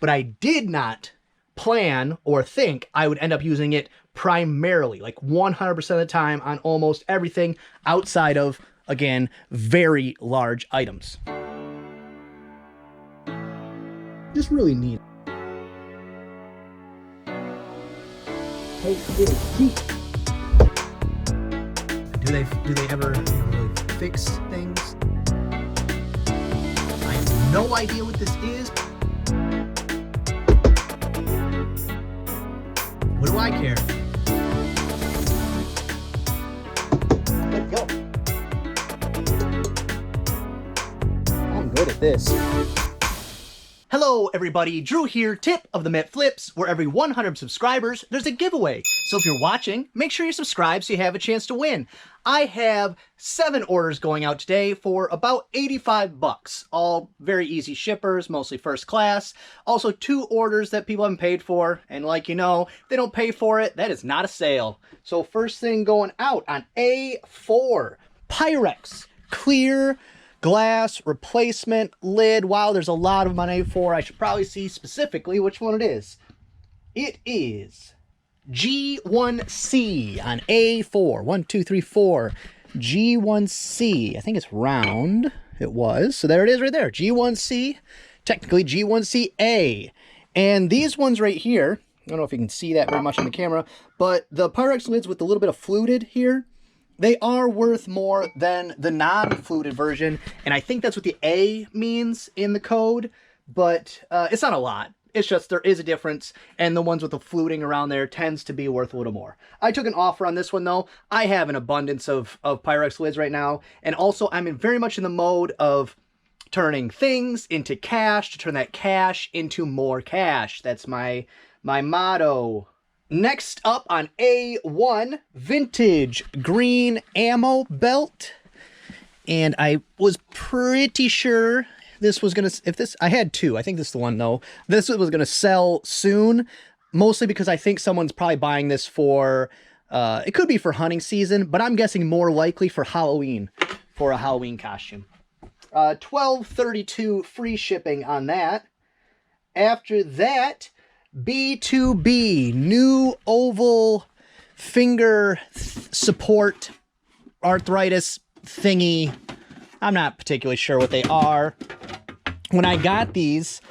but I did not plan or think I would end up using it primarily, like 100% of the time on almost everything outside of, again, very large items. Just really neat. Hey, do they ever really fix things? I have no idea what this is. What do I care? Let go. I'm good at this. Hello everybody, Drew here, tip of the Mitt Flips, where every 100 subscribers, there's a giveaway. So if you're watching, make sure you subscribe so you have a chance to win. I have 7 orders going out today for about 85 bucks. All very easy shippers, mostly first class. Also 2 orders that people haven't paid for, and like you know, if they don't pay for it, that is not a sale. So first thing going out on A4, Pyrex, clear glass replacement lid. Wow, there's a lot of them on A4. I should probably see specifically which one it is. It is G1C on A4. 1, 2, 3, 4. G1C. I think it's round. It was. So there it is right there. G1C. Technically G1CA. And these ones right here, I don't know if you can see that very much on the camera, but the Pyrex lids with a little bit of fluted here, they are worth more than the non-fluted version, and I think that's what the A means in the code, but it's not a lot. It's just there is a difference, and the ones with the fluting around there tends to be worth a little more. I took an offer on this one, though. I have an abundance of Pyrex lids right now, and also I'm very much in the mode of turning things into cash, to turn that cash into more cash. That's my motto. Next up on A1, vintage green ammo belt. And I was pretty sure this was going to, I had 2. I think this is the one, though. This was going to sell soon, mostly because I think someone's probably buying this for, it could be for hunting season, but I'm guessing more likely for Halloween, for a Halloween costume. $12.32 free shipping on that. After that, B2B, new oval finger support arthritis thingy. I'm not particularly sure what they are. When I got these,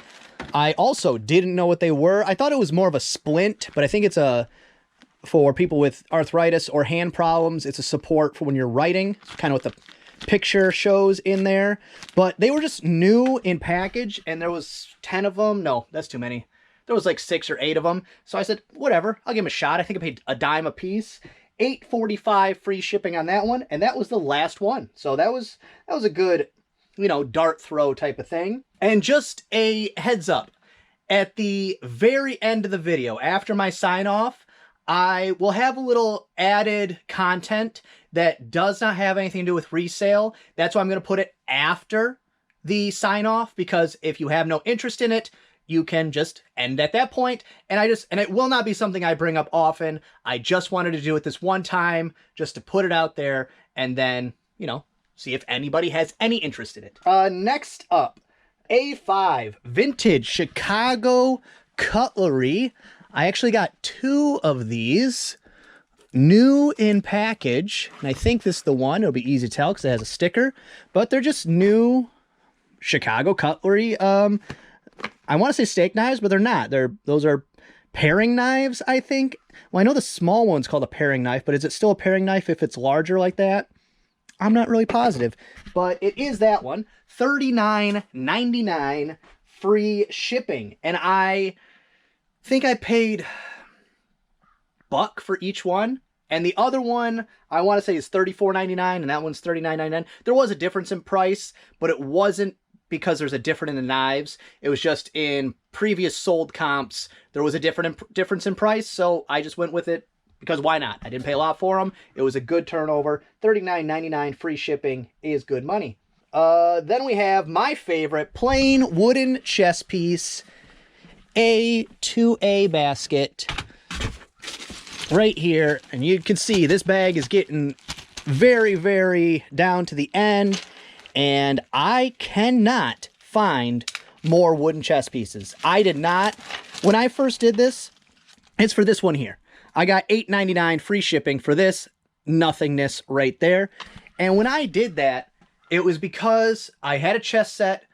I also didn't know what they were. I thought it was more of a splint, but I think it's for people with arthritis or hand problems. It's a support for when you're writing. It's kind of what the picture shows in there. But they were just new in package, and there was 10 of them. No, that's too many. There was like 6 or 8 of them. So I said, whatever, I'll give them a shot. I think I paid a dime a piece. $8.45 free shipping on that one. And that was the last one. So that was a good, you know, dart throw type of thing. And just a heads up, at the very end of the video, after my sign off, I will have a little added content that does not have anything to do with resale. That's why I'm going to put it after the sign off, because if you have no interest in it, you can just end at that point. And it will not be something I bring up often. I just wanted to do it this one time, just to put it out there, and then, you know, see if anybody has any interest in it. Next up, A5, vintage Chicago cutlery. I actually got 2 of these, new in package. And I think this is the one. It'll be easy to tell because it has a sticker, but they're just new Chicago cutlery. I want to say steak knives, but they're not. Those are paring knives, I think. Well, I know the small one's called a paring knife, but is it still a paring knife if it's larger like that? I'm not really positive, but it is that one. $39.99 free shipping. And I think I paid $1 for each one. And the other one, I want to say, is $34.99, and that one's $39.99. There was a difference in price, but it wasn't because there's a difference in the knives. It was just in previous sold comps, there was a difference in price, so I just went with it because why not? I didn't pay a lot for them. It was a good turnover. $39.99 free shipping is good money. Then we have my favorite plain wooden chess piece, A2A basket right here. And you can see this bag is getting very, very down to the end. And I cannot find more wooden chess pieces. I did not. When I first did this, it's for this one here. I got $8.99 free shipping for this nothingness right there. And when I did that, it was because I had a chess set.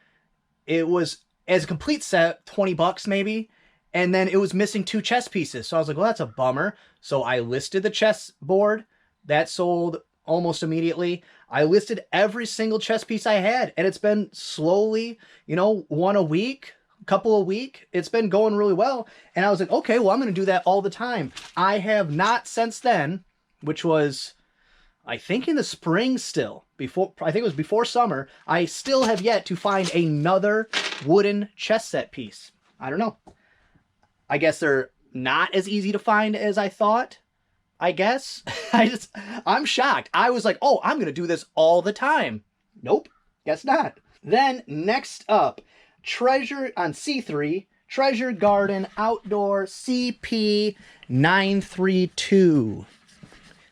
It was, as a complete set, 20 bucks maybe. And then it was missing 2 chess pieces. So I was like, well, that's a bummer. So I listed the chess board. That sold almost immediately. I listed every single chess piece I had. And it's been slowly, you know, one a week, couple a week. It's been going really well. And I was like, okay, well, I'm going to do that all the time. I have not since then, which was, I think in the spring still, before, I think it was before summer, I still have yet to find another wooden chess set piece. I don't know. I guess they're not as easy to find as I thought, I guess. I'm shocked. I was like, oh, I'm going to do this all the time. Nope, guess not. Then next up, Treasure on C3, Treasure Garden Outdoor CP 932.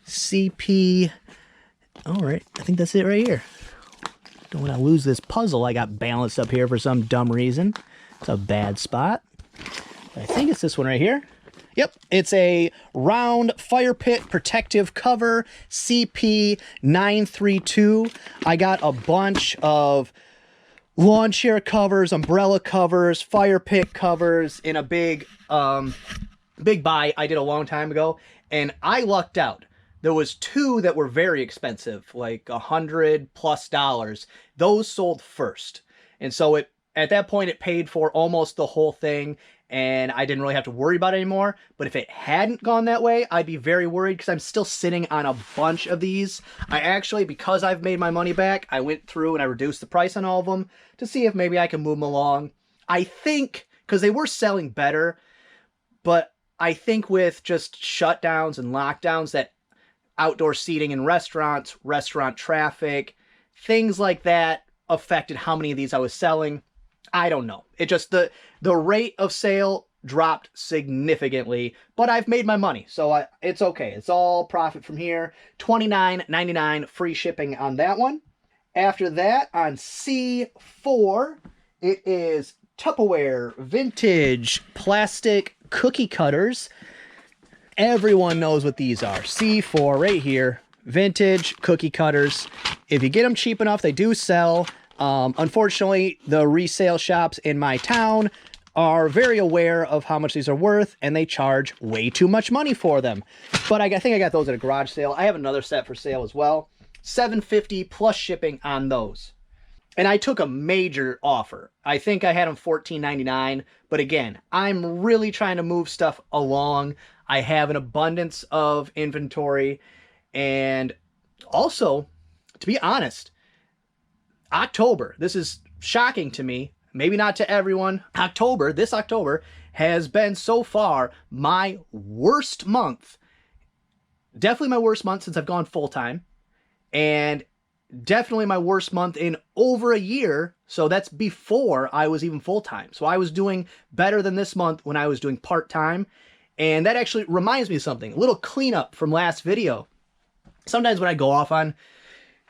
CP, all right, I think that's it right here. Don't want to lose this puzzle I got balanced up here for some dumb reason. It's a bad spot. I think it's this one right here. Yep, it's a round fire pit protective cover, CP 932. I got a bunch of lawn chair covers, umbrella covers, fire pit covers in a big buy I did a long time ago, and I lucked out. There was 2 that were very expensive, like $100+. Those sold first. And so at that point, it paid for almost the whole thing, and I didn't really have to worry about it anymore. But if it hadn't gone that way, I'd be very worried because I'm still sitting on a bunch of these. I actually, because I've made my money back, I went through and I reduced the price on all of them to see if maybe I can move them along. I think, because they were selling better, but I think with just shutdowns and lockdowns, that outdoor seating in restaurants, restaurant traffic, things like that affected how many of these I was selling. I don't know. It just, the rate of sale dropped significantly, but I've made my money, so it's okay. It's all profit from here. $29.99 free shipping on that one. After that, on C4, it is Tupperware vintage plastic cookie cutters. Everyone knows what these are. C4 right here. Vintage cookie cutters. If you get them cheap enough, they do sell. Unfortunately, the resale shops in my town are very aware of how much these are worth, and they charge way too much money for them. But I think I got those at a garage sale. I have another set for sale as well. $7.50 plus shipping on those. And I took a major offer. I think I had them $14.99. But again, I'm really trying to move stuff along. I have an abundance of inventory. And also, to be honest, October, this is shocking to me, maybe not to everyone. This October has been so far my worst month. Definitely my worst month since I've gone full-time. And definitely my worst month in over a year. So that's before I was even full-time. So I was doing better than this month when I was doing part-time. And that actually reminds me of something. A little cleanup from last video. Sometimes when I go off on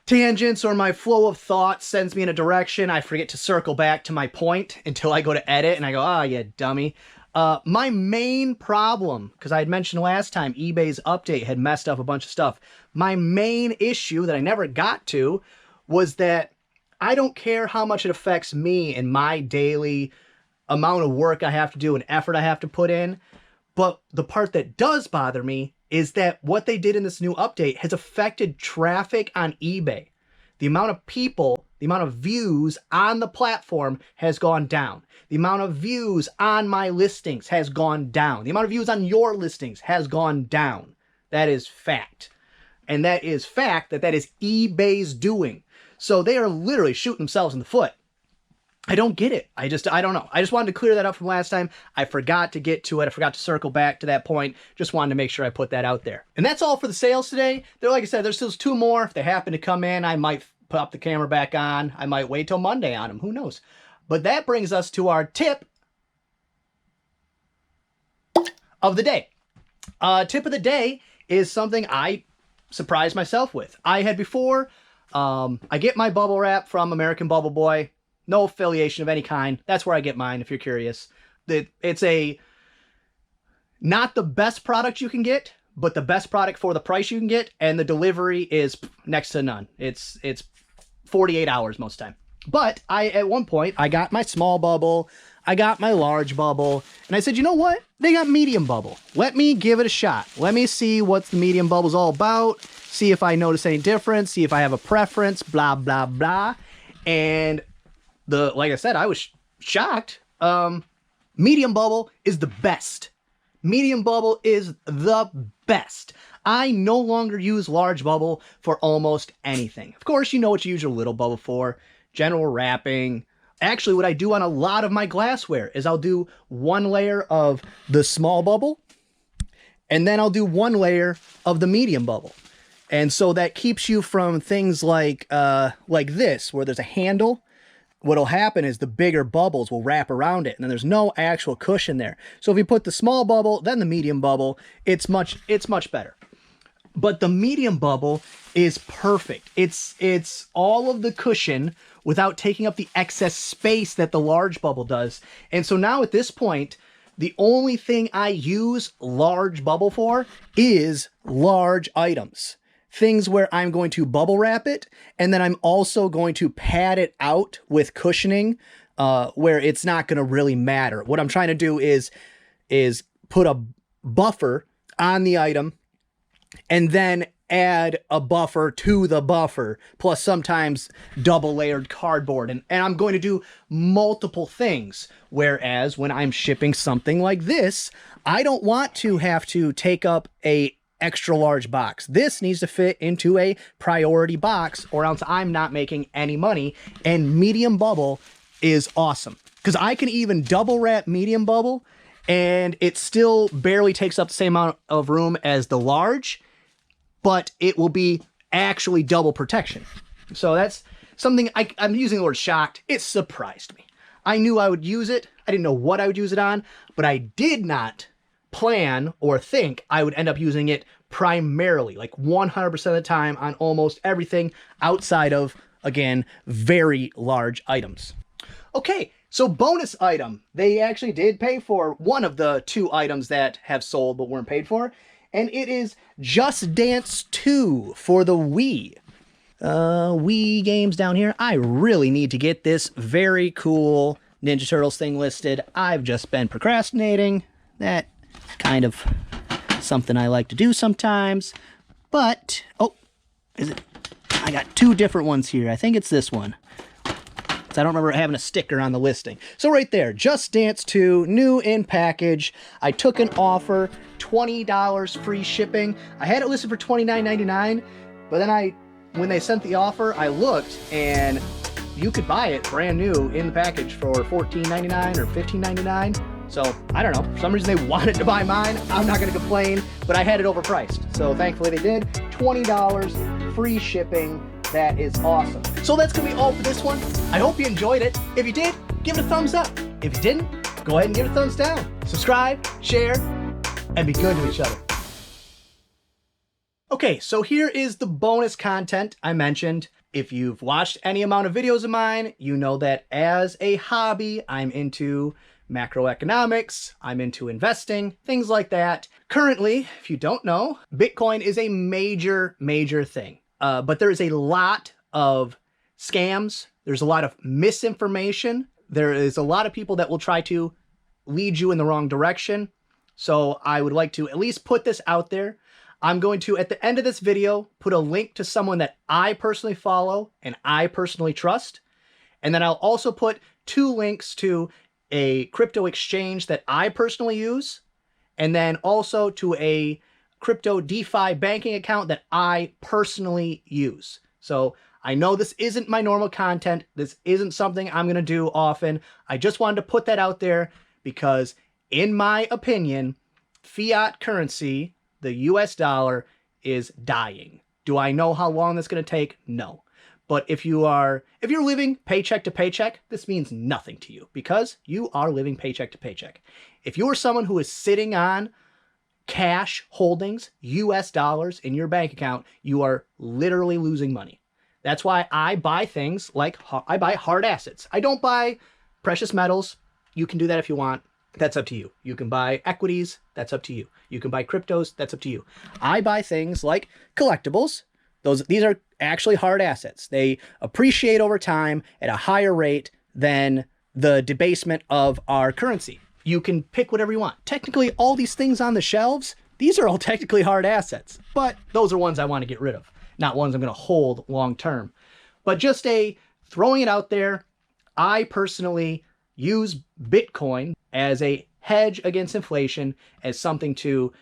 tangents or my flow of thought sends me in a direction, I forget to circle back to my point until I go to edit and I go, ah, you dummy. My main problem, because I had mentioned last time, eBay's update had messed up a bunch of stuff. My main issue that I never got to was that I don't care how much it affects me and my daily amount of work I have to do and effort I have to put in. But the part that does bother me is that what they did in this new update has affected traffic on eBay. The amount of people, the amount of views on the platform has gone down. The amount of views on my listings has gone down. The amount of views on your listings has gone down. That is fact. And that is fact that is eBay's doing. So they are literally shooting themselves in the foot. I don't get it. I don't know. I just wanted to clear that up from last time. I forgot to get to it. I forgot to circle back to that point. Just wanted to make sure I put that out there. And that's all for the sales today. There, like I said, there's still 2 more. If they happen to come in, I might pop the camera back on. I might wait till Monday on them. Who knows? But that brings us to our tip of the day. Tip of the day is something I surprised myself with. I had before, I get my bubble wrap from American Bubble Boy. No affiliation of any kind. That's where I get mine, if you're curious. It's not the best product you can get, but the best product for the price you can get, and the delivery is next to none. It's 48 hours most time. But at one point, I got my small bubble, I got my large bubble, and I said, you know what? They got medium bubble. Let me give it a shot. Let me see what the medium bubble's all about, see if I notice any difference, see if I have a preference, blah, blah, blah. And like I said, I was shocked. Medium bubble is the best. Medium bubble is the best. I no longer use large bubble for almost anything. Of course, you know what you use your little bubble for. General wrapping. Actually, what I do on a lot of my glassware is I'll do one layer of the small bubble, and then I'll do one layer of the medium bubble. And so that keeps you from things like this, where there's a handle. What'll happen is the bigger bubbles will wrap around it, and then there's no actual cushion there. So if you put the small bubble, then the medium bubble, it's much better. But the medium bubble is perfect. It's all of the cushion without taking up the excess space that the large bubble does. And so now at this point, the only thing I use large bubble for is large items. Things where I'm going to bubble wrap it, and then I'm also going to pad it out with cushioning, where it's not going to really matter. What I'm trying to do is put a buffer on the item, and then add a buffer to the buffer, plus sometimes double layered cardboard. And I'm going to do multiple things. Whereas when I'm shipping something like this, I don't want to have to take up a extra large box. This needs to fit into a priority box, or else I'm not making any money. And medium bubble is awesome, because I can even double wrap medium bubble and it still barely takes up the same amount of room as the large, but it will be actually double protection. So that's something I'm using the word shocked. It surprised me. I knew I would use it. I didn't know what I would use it on, but I did not plan or think I would end up using it primarily, like 100% of the time, on almost everything outside of, again, very large items. Okay, so bonus item. They actually did pay for one of the 2 items that have sold but weren't paid for, and it is Just Dance 2 for the Wii. Wii games down here. I really need to get this very cool Ninja Turtles thing listed. I've just been procrastinating. That kind of something I like to do sometimes. But, oh, is it? I got 2 different ones here. I think it's this one. I don't remember having a sticker on the listing. So right there, Just Dance 2, new in package. I took an offer, $20 free shipping. I had it listed for $29.99, but then when they sent the offer, I looked and you could buy it brand new in the package for $14.99 or $15.99. So I don't know, for some reason they wanted to buy mine. I'm not gonna complain, but I had it overpriced. So thankfully they did. $20 free shipping. That is awesome. So that's gonna be all for this one. I hope you enjoyed it. If you did, give it a thumbs up. If you didn't, go ahead and give it a thumbs down. Subscribe, share, and be good to each other. Okay, so here is the bonus content I mentioned. If you've watched any amount of videos of mine, you know that as a hobby, I'm into macroeconomics, I'm into investing, things like that. Currently, if you don't know, Bitcoin is a major thing. But there is a lot of scams. There's a lot of misinformation. There is a lot of people that will try to lead you in the wrong direction. So I would like to at least put this out there. I'm going to, at the end of this video, put a link to someone that I personally follow and I personally trust. And then I'll also put 2 links to a crypto exchange that I personally use, and then also to a crypto DeFi banking account that I personally use. So I know this isn't my normal content. This isn't something I'm going to do often. I just wanted to put that out there because, in my opinion, fiat currency, the US dollar, is dying. Do I know how long that's going to take? No. But if you're living paycheck to paycheck, this means nothing to you because you are living paycheck to paycheck. If you're someone who is sitting on cash holdings, US dollars in your bank account, you are literally losing money. That's why I buy things like, I buy hard assets. I don't buy precious metals. You can do that if you want. That's up to you. You can buy equities. That's up to you. You can buy cryptos. That's up to you. I buy things like collectibles. These are actually hard assets. They appreciate over time at a higher rate than the debasement of our currency. You can pick whatever you want. Technically, all these things on the shelves, these are all technically hard assets, but those are ones I want to get rid of, not ones I'm going to hold long term. But just throwing it out there, I personally use Bitcoin as a hedge against inflation, as something to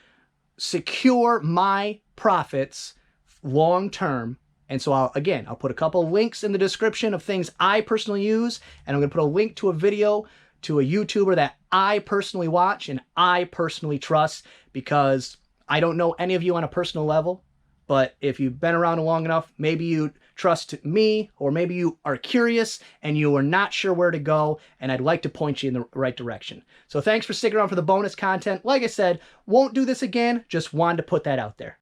secure my profits long term. And so I'll put a couple links in the description of things I personally use, and I'm going to put a link to a video to a YouTuber that I personally watch and I personally trust, because I don't know any of you on a personal level, but if you've been around long enough, maybe you trust me, or maybe you are curious and you are not sure where to go, and I'd like to point you in the right direction. So thanks for sticking around for the bonus content. Like I said, won't do this again, just wanted to put that out there.